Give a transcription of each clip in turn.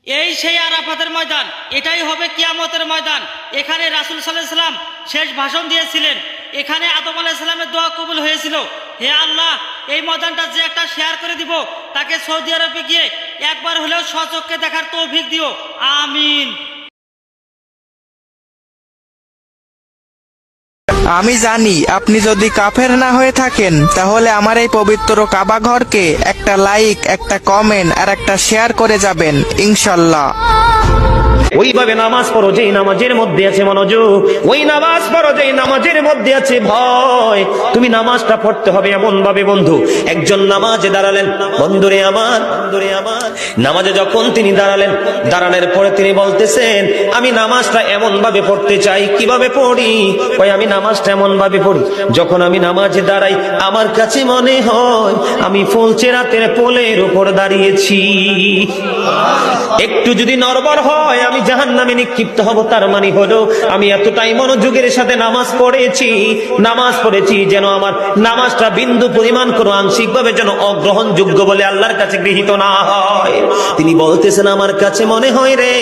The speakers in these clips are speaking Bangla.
এই সেই আরাফাতের ময়দান, এটাই হবে কিয়ামতের ময়দান। এখানে রাসূল সাল্লাল্লাহু আলাইহি সাল্লাম শেষ ভাষণ দিয়েছিলেন। এখানে আদম আলাইহিস সালামের দোয়া কবুল হয়েছিল। হে আল্লাহ, এই ময়দানটা যে একটা শেয়ার করে দিব, তাকে সৌদি আরবে গিয়ে একবার হলেও স্বচক্ষে দেখার তৌফিক দিও, আমিন। আমি জানি আপনি যদি কাফের না হয়ে থাকেন তাহলে আমার এই পবিত্র কাবা ঘরকে একটা লাইক, একটা কমেন্ট আর একটা শেয়ার করে যাবেন ইনশাল্লাহ। ওইভাবে নামাজ পড়ো যেই নামাজের মধ্যে আছে মনোযোগ, ওই নামাজ পড়ো যেই নামাজের মধ্যে আছে ভয়। তুমি নামাজটা পড়তে হবে এমন ভাবে বন্ধু, একজন নামাজে দাঁড়ালেন, বন্ধুরে আমার নামাজে যখন তিনি দাঁড়ানোর পরে তিনি বলতেছেন, আমি নামাজটা এমন ভাবে পড়তে চাই। কিভাবে পড়ি? ওই আমি নামাজটা এমন ভাবে পড়ি, যখন আমি নামাজে দাঁড়াই আমার কাছে মনে হয় আমি ফুলচেরাতের পোলের উপর দাঁড়িয়েছি। একটু যদি নড়বড় হয় আমি জাহান্নামে নিক্ষিপ্ত হব। তার মানে হলো আমি এতটাই মনোযোগের সাথে নামাজ পড়েছি যেন আমার নামাজটা বিন্দু পরিমাণ কোনো আংশিক ভাবে যেন অগ্রহণযোগ্য বলে আল্লাহর কাছে গৃহীত না হয়। তিনি বলতেছেন, আমার কাছে মনে হয় রে,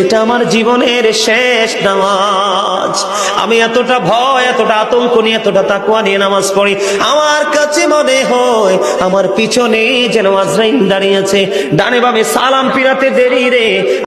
এটা আমার জীবনের শেষ নামাজ। আমি এতটা ভয়, এতটা আতঙ্ক নিয়ে, এতটা তাকওয়া নিয়ে নামাজ পড়ি। আমার কাছে মনে হয় আমার পিছনে যেন আজরাইল দাঁড়িয়ে আছে, ডানে বামে সালাম ফিরাতে দেরি রে।